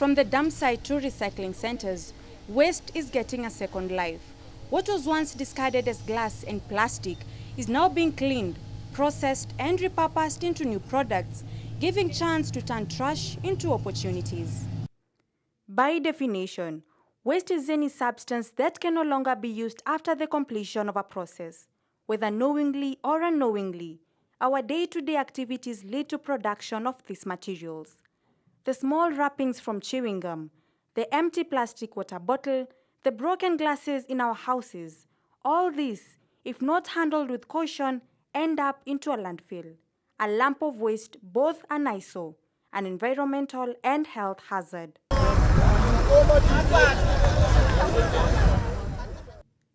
From the dump site to recycling centers, waste is getting a second life. What was once discarded as glass and plastic is now being cleaned, processed and repurposed into new products, giving chance to turn trash into opportunities. By definition, waste is any substance that can no longer be used after the completion of a process. Whether knowingly or unknowingly, our day-to-day activities lead to production of these materials. The small wrappings from chewing gum, the empty plastic water bottle, the broken glasses in our houses, all these, if not handled with caution, end up into a landfill, a lump of waste, both an eyesore, an environmental and health hazard.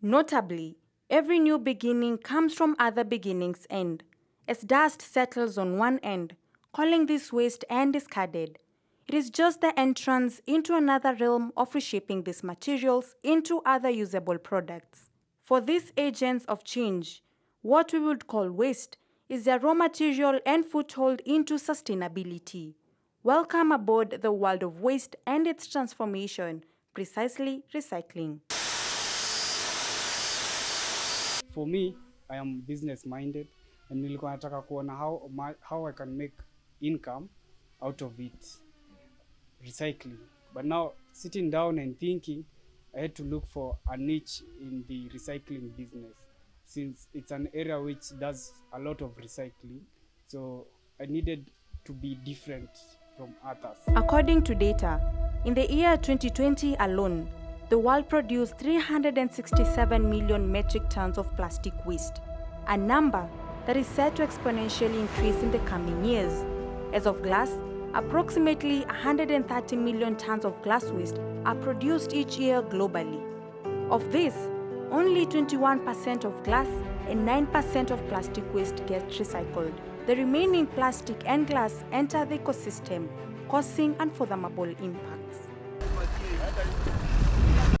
Notably, every new beginning comes from other beginnings' end, as dust settles on one end, calling this waste and discarded. It is just the entrance into another realm of reshaping these materials into other usable products. For these agents of change, what we would call waste is their raw material and foothold into sustainability. Welcome aboard the world of waste and its transformation, precisely recycling. For me, I am business minded and nilikuwa nataka kuona how I can make income out of it. Recycling. But now, sitting down and thinking, I had to look for a niche in the recycling business, since it's an area which does a lot of recycling. So I needed to be different from others. According to data, in the year 2020 alone, the world produced 367 million metric tons of plastic waste, a number that is set to exponentially increase in the coming years. As of glass, approximately 130 million tons of glass waste are produced each year globally. Of this, only 21% of glass and 9% of plastic waste gets recycled. The remaining plastic and glass enter the ecosystem, causing unfathomable impacts.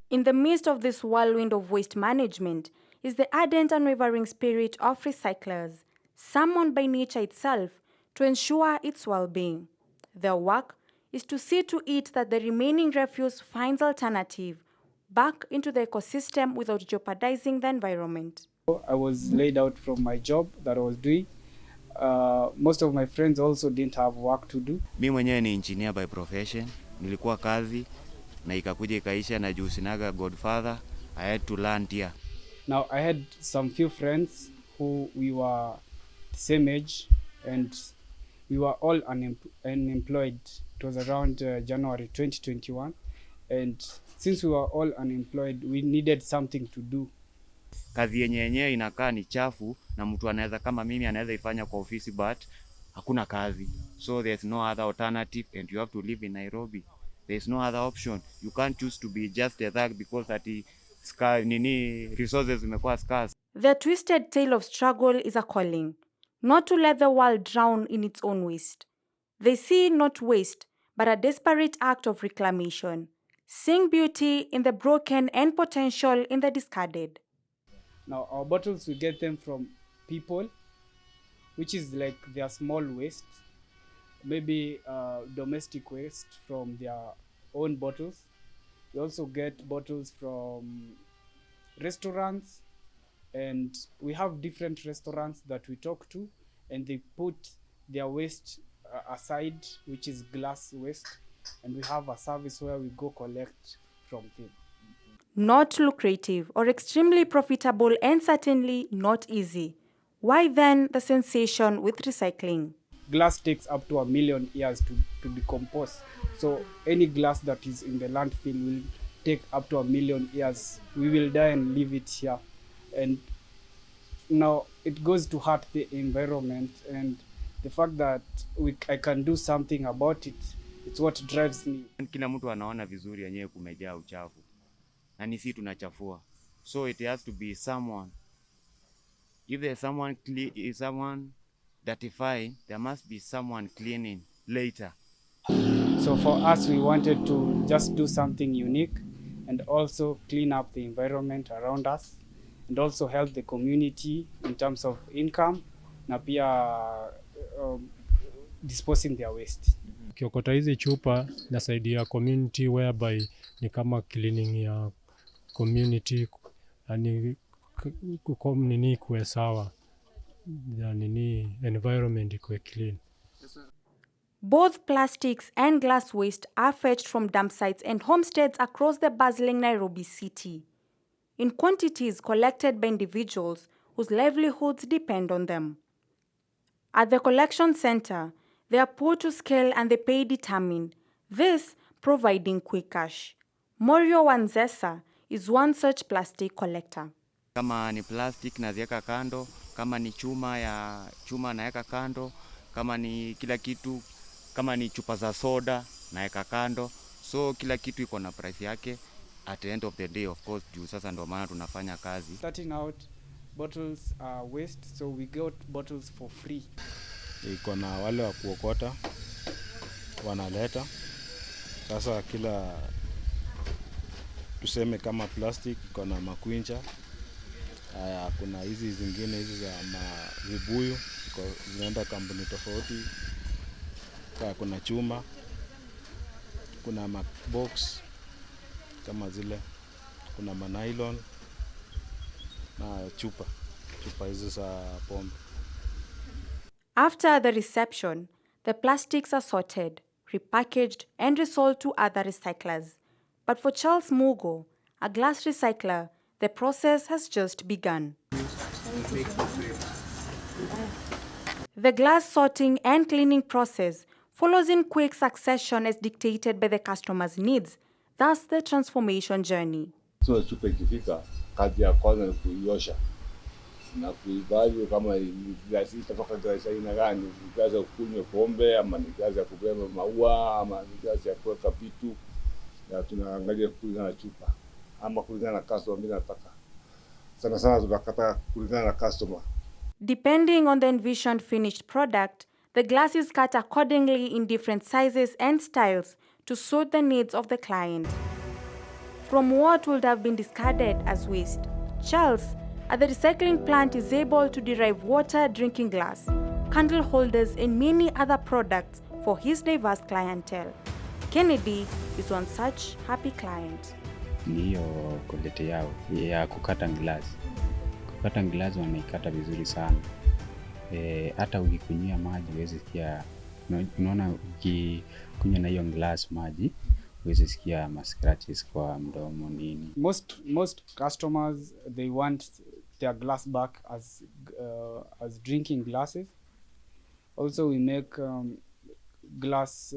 In the midst of this whirlwind of waste management is the ardent and unwavering spirit of recyclers, summoned by nature itself to ensure its well-being. Their work is to see to it that the remaining refuse finds alternative back into the ecosystem without jeopardizing the environment. I was laid out from my job that I was doing. Most of my friends also didn't have work to do. Mimi mwenyewe ni engineer by profession. Nilikuwa kazi na ikakuja ikaisha na juu sinaga godfather. I had to learn here. Now I had some few friends who we were the same age and we were all unemployed. It was around January 2021, and since we were all unemployed, we needed something to do. Kazi yenyewe inakaa ni chafu na mtu anaweza kama mimi anaweza ifanya kwa ofisi but hakuna kazi. So there's no other alternative and you have to live in Nairobi. There's no other option. You can't choose to be just a thug because that resources zimekuwa scarce. The twisted tale of struggle is a calling, not to let the world drown in its own waste. They see not waste, but a desperate act of reclamation, seeing beauty in the broken and potential in the discarded. Now our bottles, we get them from people, which is like their small waste, maybe domestic waste from their own bottles. We also get bottles from restaurants, and we have different restaurants that we talk to, and they put their waste aside, which is glass waste, and we have a service where we go collect from them. Not lucrative or extremely profitable, and certainly not easy. Why then the sensation with recycling? Glass takes up to 1 million years to decompose. So any glass that is in the landfill will take up to 1 million years. We will die and leave it here. And now it goes to hurt the environment, and the fact that I can do something about it, it's what drives me. Kila mtu anaona vizuri yenyewe kumejaa uchafu. Na nisi tunachafua. So it has to be someone. If there's someone dirtifying, there must be someone cleaning later. So for us, we wanted to just do something unique and also clean up the environment around us and also help the community in terms of income na pia disposing their waste. Ukiokota hizi chupa inasaidia community whereby ni kama cleaning ya community, yani nini kuwe sawa, nini environment ikuwe clean. Both plastics and glass waste are fetched from dump sites and homesteads across the bustling Nairobi city, in quantities collected by individuals whose livelihoods depend on them. At the collection center, they are put to scale and the pay determined, this providing quick cash. Morio Wanzesa is one such plastic collector. Kama ni plastic naziweka kando, kama ni chuma naweka kando, kama ni kila kitu, kama ni chupa za soda naweka kando. So kila kitu iko na price yake at the end of the day, of course, juu sasa ndio maana tunafanya kazi. Starting out, bottles are waste, so we got bottles for free. Iko na wale wa kuokota wanaleta. Sasa kila tuseme kama plastic iko na makwincha. Kuna hizi zingine hizi za vibuyu zinaenda kampuni tofauti. Kuna chuma, kuna box kama zile, kuna nylon na chupa hizo za pombe. After the reception, the plastics are sorted, repackaged, and resold to other recyclers. But for Charles Mugo, a glass recycler, the process has just begun. The glass sorting and cleaning process follows in quick succession as dictated by the customer's needs, thus the transformation journey. So chupa ikifika, kazi ya kwanza ni kuiosha na kuibali kama glasi itatoka glasi aina gani, ni glasi ya kunywa pombe ama ni glasi ya kubeba maua ama ni glasi ya kuweka vitu, na tunaangalia kulingana na chupa ama kulingana na customer anataka. Sana tunakata kulingana na customer. Depending on the envisioned finished product, the glass is cut accordingly in different sizes and styles to suit the needs of the client. From what would have been discarded as waste, Charles at the recycling plant is able to derive water, drinking glass, candle holders, and many other products for his diverse clientele. Kennedy is one such happy client. Ni hiyo quality yao ya kukata glass. Kukata glass wanaikata vizuri sana. Hata ukikunywa maji huwezi sikia, unaona ukikunywa na hiyo glass maji huwezi sikia scratches kwa mdomo nini. Most customers, they want their glass back as drinking glasses. Also we make glass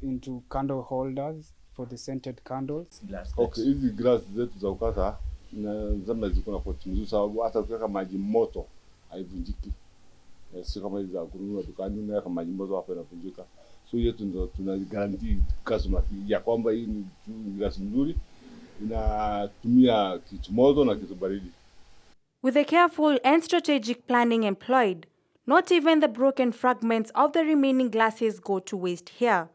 into candle holders for the scented candles. Okay, hizi glass zetu za ukata na zama ziko na kwa mzuri sababu hata ukiweka maji moto haivunjiki. Sio kama hizo za kununua dukani unaweka maji moto hapo inavunjika. So yetu ndio tuna guarantee customer ya kwamba hii ni glass nzuri, inatumia kitu moto na kitu baridi. With the careful and strategic planning employed, not even the broken fragments of the remaining glasses go to waste here.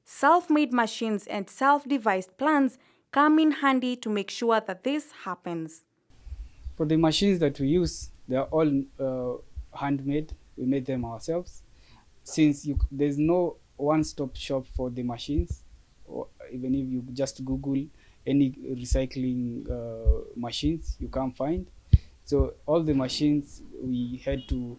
Self-made machines and self-devised plans come in handy to make sure that this happens. For the machines that we use, they are all handmade. We made them ourselves. Since there's no one-stop shop for the machines, or even if you just Google any recycling machines, you can't find. So all the machines we had to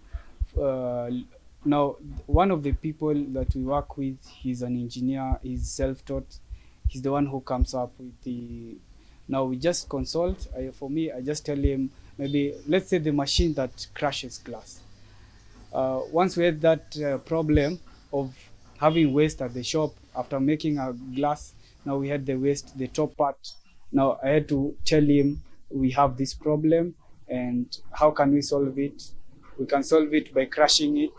now one of the people that we work with, he's an engineer, he's self-taught. He's the one who comes up with the, now we just consult. For me, I just tell him, maybe let's say the machine that crushes glass. Once we had that problem of having waste at the shop after making a glass, now we had the waste, the top part. Now I had to tell him we have this problem and how can we solve it? We can solve it by crushing it.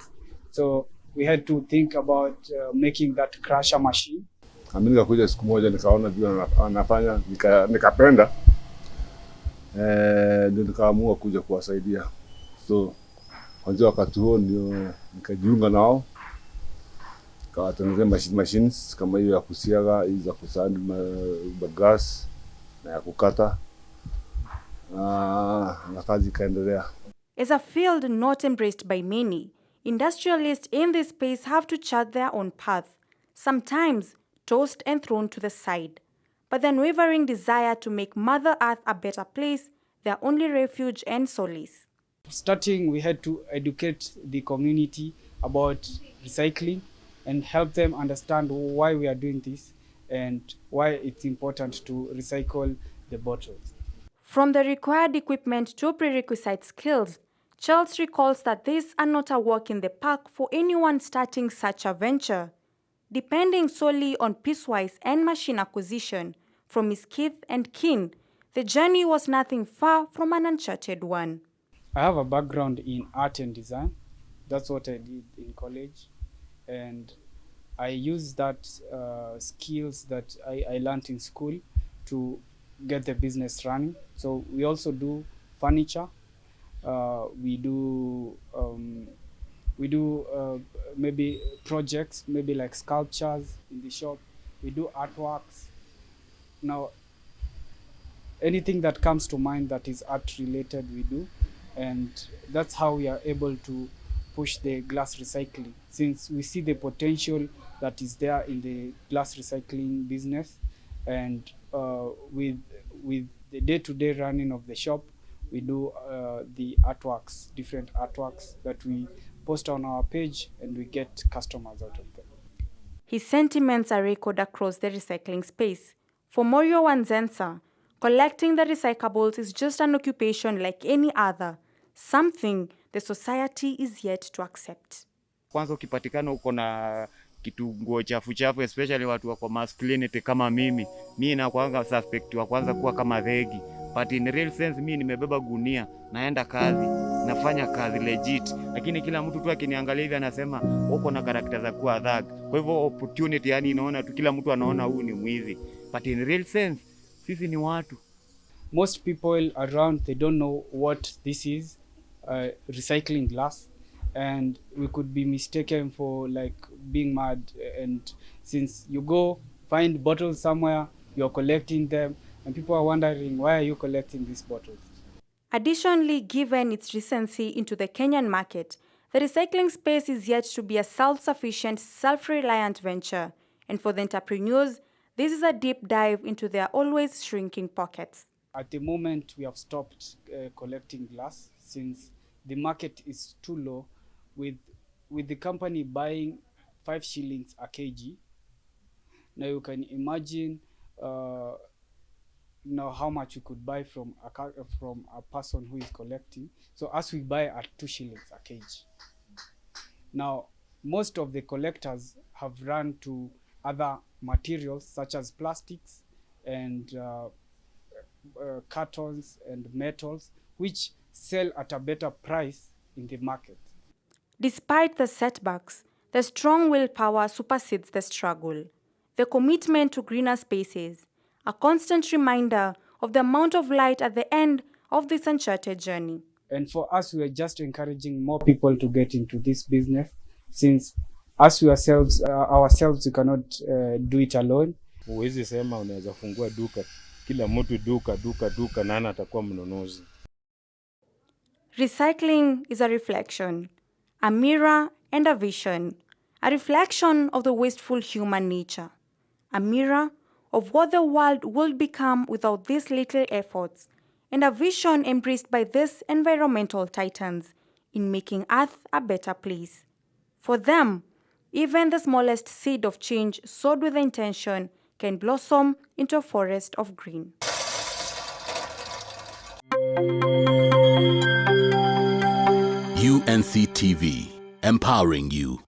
So we had to think about making that crusher machine. Mimi nikakuja siku moja nikaona vile anafanya, nikapenda, ndio nikaamua kuja kuwasaidia. So kwanza wakati huo ndio nikajiunga nao, kawatengeneza machines kama hiyo ya kusiaga, hizo za kusandi glass na ya kukata, na kazi ikaendelea. As a field not embraced by many, industrialists in this space have to chart their own path, sometimes tossed and thrown to the side. But the unwavering desire to make Mother Earth a better place, their only refuge and solace. Starting, we had to educate the community about recycling and help them understand why we are doing this and why it's important to recycle the bottles. From the required equipment to prerequisite skills, Charles recalls that these are not a walk in the park for anyone starting such a venture. Depending solely on piecewise and machine acquisition from his kith and kin, the journey was nothing far from an uncharted one. I have a background in art and design. That's what I did in college. And I used that skills that I learned in school to get the business running. So we also do furniture. We do maybe projects, maybe like sculptures in the shop. We do artworks. Now, anything that comes to mind that is art related, we do. And that's how we are able to push the glass recycling, since we see the potential that is there in the glass recycling business. And with the day-to-day running of the shop, we do the artworks, different artworks that we post on our page, and we get customers out of them. His sentiments are echoed across the recycling space. For Morio Wanzensa, collecting the recyclables is just an occupation like any other, something the society is yet to accept. Kwanza ukipatikana uko na kitu nguo chafu chafu, especially watu wako masculinity kama mimi nakuanga suspect wa kwanza kuwa kama dhegi. But in real sense mimi nimebeba gunia, naenda kazi, nafanya kazi legit. Lakini kila mtu tu akiniangalia hivi anasema uko na character za kuwa thug. Kwa hivyo opportunity, yani inaona tu kila mtu anaona huyu ni mwizi. But in real sense sisi ni watu. Most people around, they don't know what this is, recycling glass, and we could be mistaken for like being mad. And since you go find bottles somewhere, you're collecting them, and people are wondering, why are you collecting these bottles? Additionally, given its recency into the Kenyan market, the recycling space is yet to be a self-sufficient, self-reliant venture, and for the entrepreneurs, this is a deep dive into their always shrinking pockets. At the moment, we have stopped collecting glass since the market is too low, with the company buying 5 shillings a kg. Now you can imagine now how much you could buy from a person who is collecting. So as we buy at 2 shillings a kg. Now, most of the collectors have run to other materials such as plastics and cartons and metals, which sell at a better price in the market. Despite the setbacks, the strong willpower supersedes the struggle. The commitment to greener spaces, a constant reminder of the amount of light at the end of this uncharted journey. And for us, we are just encouraging more people to get into this business, since as we ourselves, we cannot do it alone. Huwezi sema unaweza fungua duka, kila mtu duka, nani atakuwa mnunuzi? Recycling is a reflection, a mirror and a vision, a reflection of the wasteful human nature, a mirror of what the world would become without these little efforts, and a vision embraced by these environmental titans in making Earth a better place. For them, even the smallest seed of change sowed with intention can blossom into a forest of green. UNC TV, empowering you.